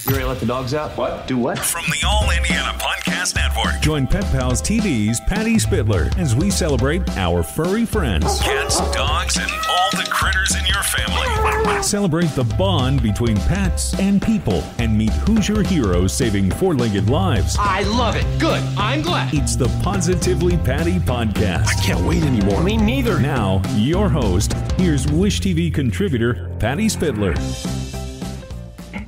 You ready to let the dogs out? What? Do what? From the All Indiana Podcast Network. Join Pet Pals TV's Patty Spitler as we celebrate our furry friends. Cats, dogs, and all the critters in your family. Celebrate the bond between pets and people and meet Hoosier heroes saving four-legged lives. I love it. Good. I'm glad. It's the Positively Patty Podcast. I can't wait anymore. Me neither. Now, your host, here's Wish TV contributor Patty Spitler.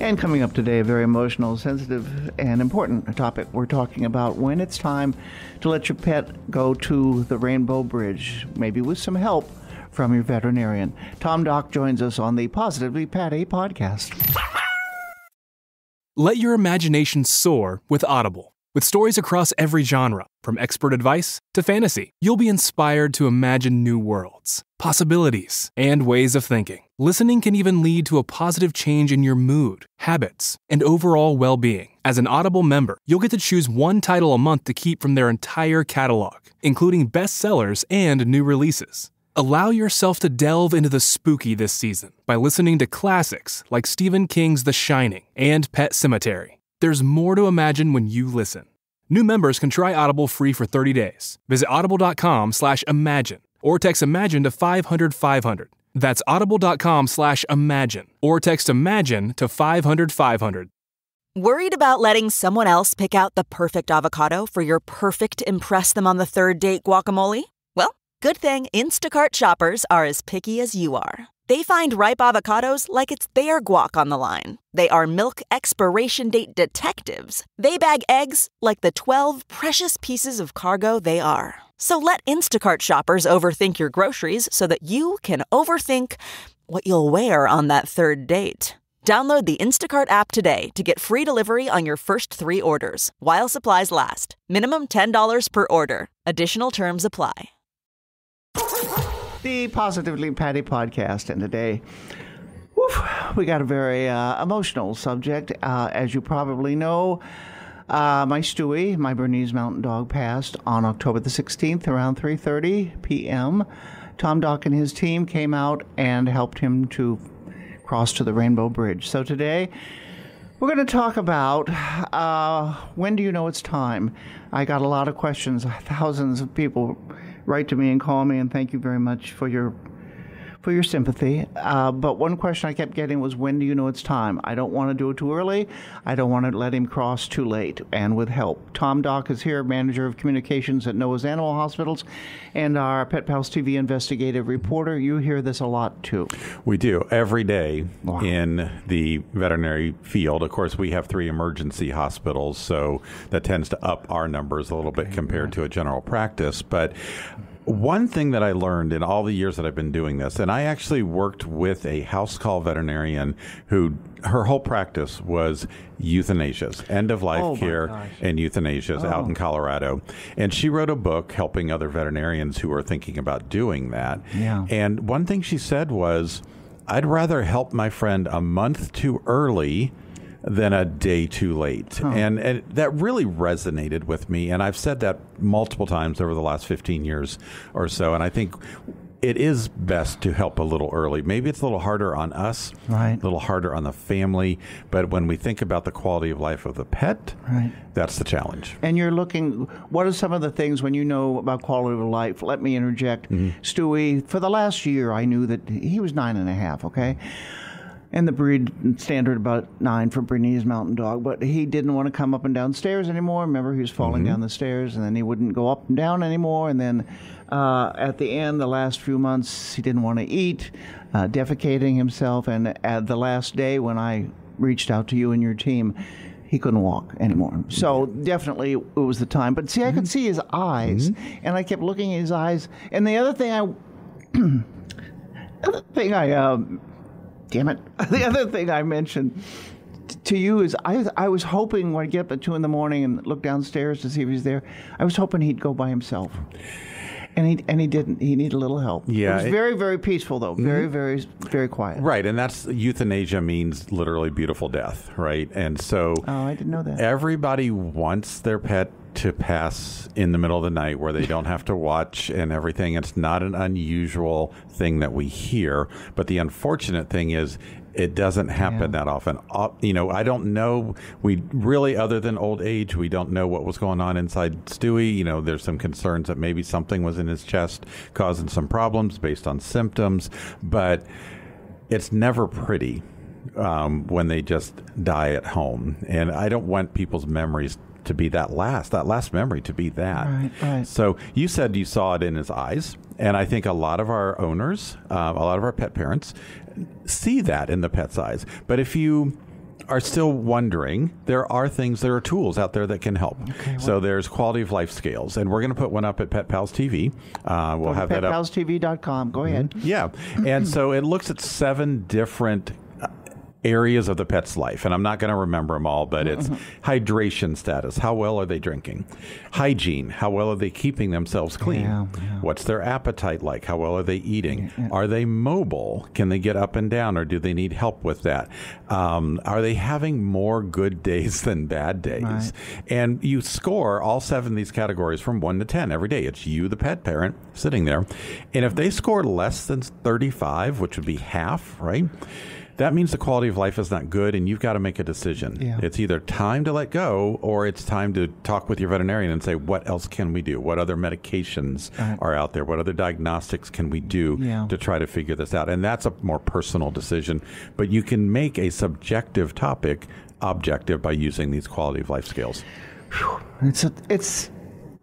And coming up today, a very emotional, sensitive, and important topic. We're talking about when it's time to let your pet go to the Rainbow Bridge, maybe with some help from your veterinarian. Tom Doc joins us on the Positively Patty podcast. Let your imagination soar with Audible. With stories across every genre, from expert advice to fantasy, you'll be inspired to imagine new worlds, possibilities, and ways of thinking. Listening can even lead to a positive change in your mood, habits, and overall well-being. As an Audible member, you'll get to choose one title a month to keep from their entire catalog, including bestsellers and new releases. Allow yourself to delve into the spooky this season by listening to classics like Stephen King's The Shining and Pet Sematary. There's more to imagine when you listen. New members can try Audible free for 30 days. Visit audible.com/imagine or text imagine to 500-500. That's audible.com/imagine or text imagine to 500-500. Worried about letting someone else pick out the perfect avocado for your perfect impress them on the third date guacamole? Well, good thing Instacart shoppers are as picky as you are. They find ripe avocados like it's their guac on the line. They are milk expiration date detectives. They bag eggs like the 12 precious pieces of cargo they are. So let Instacart shoppers overthink your groceries so that you can overthink what you'll wear on that third date. Download the Instacart app today to get free delivery on your first 3 orders, while supplies last. Minimum $10 per order. Additional terms apply. The Positively Patty podcast, and today we got a very emotional subject. As you probably know, my Stewie, my Bernese Mountain Dog, passed on October the 16th around 3:30 p.m. Tom Doc and his team came out and helped him to cross to the Rainbow Bridge. So today we're going to talk about when do you know it's time? I got a lot of questions, thousands of people write to me and call me, and thank you very much for your sympathy. But one question I kept getting was, when do you know it's time? I don't want to do it too early. I don't want to let him cross too late, and with help. Tom Doc is here, manager of communications at Noah's Animal Hospitals, and our Pet Pals TV investigative reporter. You hear this a lot, too. We do. Every day in the veterinary field. Of course, we have 3 emergency hospitals, so that tends to up our numbers a little bit compared to a general practice. But one thing that I learned in all the years that I've been doing this, and I actually worked with a house call veterinarian who her whole practice was euthanasias, end-of-life care and euthanasias out in Colorado. And she wrote a book helping other veterinarians who are thinking about doing that. Yeah. And one thing she said was, I'd rather help my friend a month too early than a day too late. And that really resonated with me. And I've said that multiple times over the last 15 years or so. And I think it is best to help a little early. Maybe it's a little harder on us, a little harder on the family. But when we think about the quality of life of the pet, that's the challenge. And you're looking, what are some of the things when you know about quality of life? Let me interject. Stewie, for the last year, I knew that he was 9.5, okay? And the breed standard about 9 for Bernese Mountain Dog, but he didn't want to come up and down stairs anymore. Remember, he was falling down the stairs, and then he wouldn't go up and down anymore. And then at the end, the last few months, he didn't want to eat, defecating himself. And at the last day when I reached out to you and your team, he couldn't walk anymore. So definitely it was the time. But see, I could see his eyes, and I kept looking at his eyes. And the other thing the other thing I mentioned to you is I was hoping when I get up at 2 in the morning and look downstairs to see if he's there, I was hoping he'd go by himself. And he didn't. He needed a little help. Yeah, it was very, very peaceful, though. Very, very, very quiet. Right, and that's euthanasia means literally beautiful death, right? And so I didn't know that. Everybody wants their pet to pass in the middle of the night where they don't have to watch and everything. It's not an unusual thing that we hear. But the unfortunate thing is It doesn't happen that often. I don't know. We really, other than old age, we don't know what was going on inside Stewie. There's some concerns that maybe something was in his chest causing some problems based on symptoms, but it's never pretty when they just die at home. And I don't want people's memories to be that last memory to be that. Right. So you said you saw it in his eyes. And I think a lot of our owners, a lot of our pet parents see that in the pet's eyes. But if you are still wondering, there are tools out there that can help. Okay, so there's quality of life scales, and we're going to put one up at Pet Pals TV. We'll have that up. PetPalsTV.com. Go ahead. Yeah. And so it looks at 7 different areas of the pet's life, and I'm not going to remember them all, but it's hydration status. How well are they drinking? Hygiene. How well are they keeping themselves clean? Yeah. What's their appetite like? How well are they eating? Are they mobile? Can they get up and down, or do they need help with that? Are they having more good days than bad days? Right. And you score all 7 of these categories from 1 to 10 every day. It's you, the pet parent, sitting there. And if they score less than 35, which would be half, right? That means the quality of life is not good, and you've got to make a decision. Yeah. It's either time to let go, or it's time to talk with your veterinarian and say, what else can we do? What other medications are out there? What other diagnostics can we do to try to figure this out? And that's a more personal decision. But you can make a subjective topic objective by using these quality of life scales.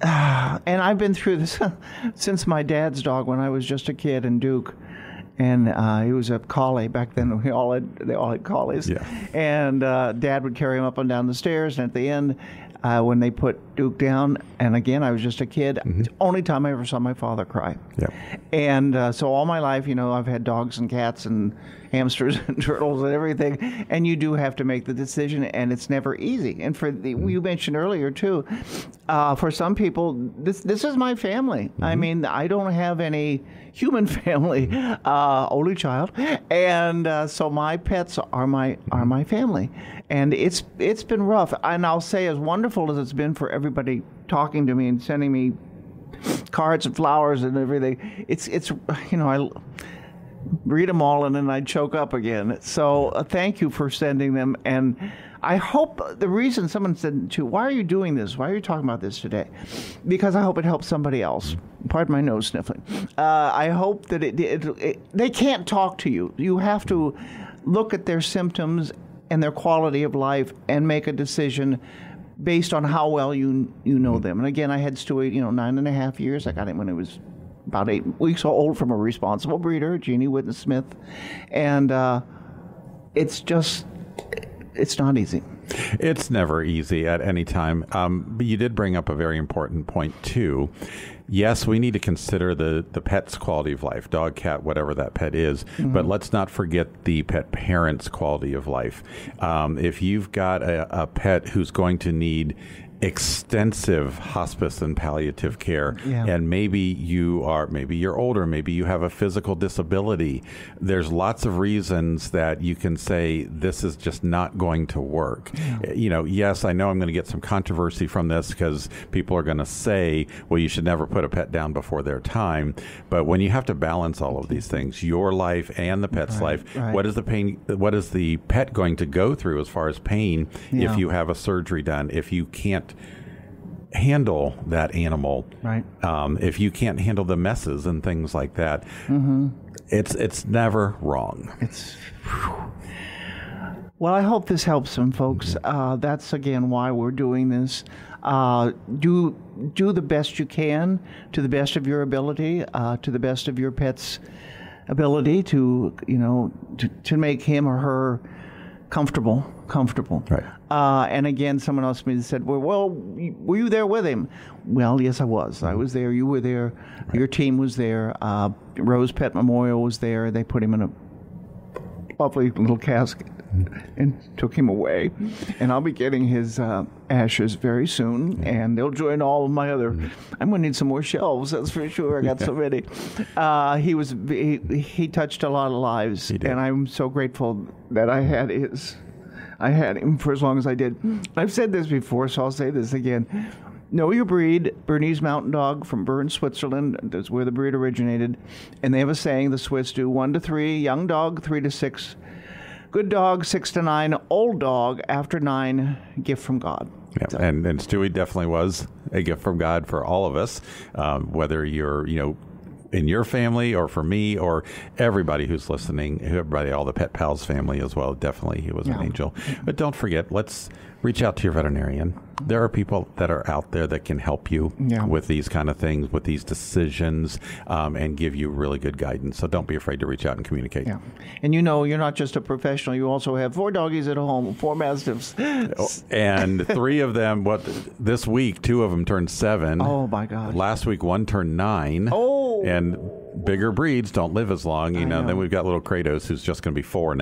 And I've been through this since my dad's dog when I was just a kid, and Duke. And he was a collie. Back then, they all had collies. Yeah. And Dad would carry him up and down the stairs. And at the end, when they put Duke down, and again, I was just a kid, it's the only time I ever saw my father cry. Yeah. And so all my life, I've had dogs and cats and hamsters and turtles and everything. And you do have to make the decision, and it's never easy. And you mentioned earlier, too, for some people, this is my family. I mean, I don't have any human family, only child, and so my pets are my family, and it's been rough. And I'll say, as wonderful as it's been for everybody talking to me and sending me cards and flowers and everything, it's I read them all and then I choke up again. So thank you for sending them, and I hope the reason someone said to, why are you doing this? Why are you talking about this today? Because I hope it helps somebody else. Pardon my nose sniffling. I hope that they can't talk to you. You have to look at their symptoms and their quality of life and make a decision based on how well you know them. And again, I had Stewie, 9.5 years. I got him when he was about 8 weeks old from a responsible breeder, Jeannie Whitten Smith. And it's not easy. It's never easy at any time. But you did bring up a very important point, too. Yes, we need to consider the pet's quality of life, dog, cat, whatever that pet is. But let's not forget the pet parent's quality of life. If you've got a pet who's going to need extensive hospice and palliative care, and maybe you're older, maybe you have a physical disability, there's lots of reasons that you can say this is just not going to work. Yes, I know I'm going to get some controversy from this because people are going to say, well, you should never put a pet down before their time. But when you have to balance all of these things, your life and the pet's life, what is the pain? What is the pet going to go through as far as pain if you have a surgery done, if you can't handle that animal, if you can't handle the messes and things like that, it's never wrong. Well, I hope this helps some folks. That's again why we're doing this. Do the best you can, to the best of your ability, to the best of your pet's ability, to make him or her comfortable. Right. And again, someone else said, well, were you there with him? Well, yes, I was. I was there. You were there. Right. Your team was there. Rose Pet Memorial was there. They put him in a lovely little casket and took him away. And I'll be getting his ashes very soon, and they'll join all of my other. I'm going to need some more shelves, that's for sure. I got so many. He touched a lot of lives, and I'm so grateful that I had him for as long as I did. I've said this before, so I'll say this again. Know your breed. Bernese Mountain Dog from Bern, Switzerland. That's where the breed originated. And they have a saying, the Swiss do, 1 to 3 young dog, 3 to 6 Good dog, 6 to 9. Old dog, after 9, gift from God. Yeah, So- and Stewie definitely was a gift from God for all of us, whether you're, in your family or for me or everybody who's listening, everybody, all the Pet Pals family as well. Definitely, he was an angel. But don't forget, let's reach out to your veterinarian. There are people that are out there that can help you with these kind of things, with these decisions, and give you really good guidance. So don't be afraid to reach out and communicate. Yeah. And you're not just a professional. You also have 4 doggies at home, 4 Mastiffs. And 3 of them, this week, 2 of them turned 7. Oh, my God. Last week, 1 turned 9. Oh. And bigger breeds don't live as long. I know. Then we've got little Kratos, who's just going to be 4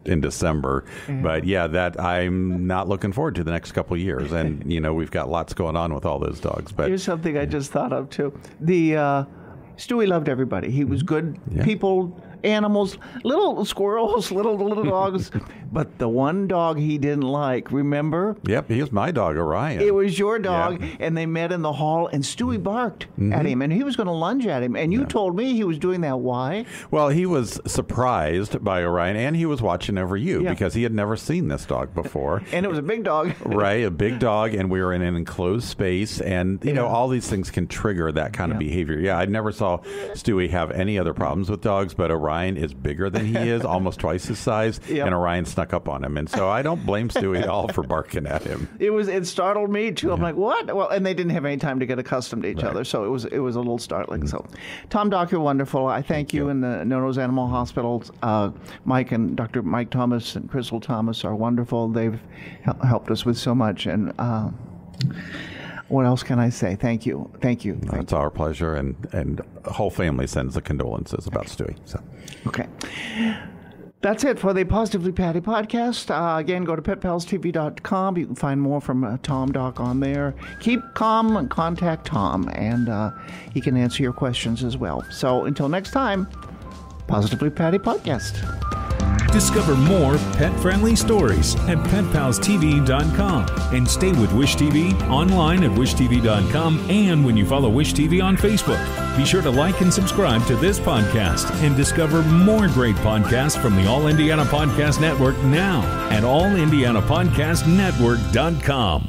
in December. Yeah. But that I'm not looking forward to the next couple of years. And, we've got lots going on with all those dogs. But here's something I just thought of, too. Stewie loved everybody. He was good people, animals, little squirrels, little dogs. But the one dog he didn't like, remember? Yep, he was my dog, Orion. It was your dog, and they met in the hall, and Stewie barked at him, and he was going to lunge at him. And you told me he was doing that. Why? Well, he was surprised by Orion, and he was watching over you because he had never seen this dog before. And it was a big dog. Right, a big dog, and we were in an enclosed space, and, all these things can trigger that kind of behavior. Yeah, I never saw Stewie have any other problems with dogs, but Orion is bigger than he is, almost twice his size, and Orion snuck up on him. And so I don't blame Stewie at all for barking at him. It startled me too. I'm like, what? Well, and they didn't have any time to get accustomed to each other, so it was a little startling. So, Tom Doc, you're wonderful. I thank you and the No-Nose Animal Hospitals. Mike and Dr. Mike Thomas and Crystal Thomas are wonderful. They've helped us with so much. And what else can I say? Thank you. It's our pleasure, and the whole family sends the condolences about Stewie. So. Okay. That's it for the Positively Patty podcast. Again, go to petpalstv.com. You can find more from Tom Doc on there. Keep calm and contact Tom, and he can answer your questions as well. So until next time, Positively Patty podcast. Discover more pet-friendly stories at petpalstv.com and stay with Wish TV online at wishtv.com and when you follow Wish TV on Facebook. Be sure to like and subscribe to this podcast and discover more great podcasts from the All Indiana Podcast Network now at allindianapodcastnetwork.com.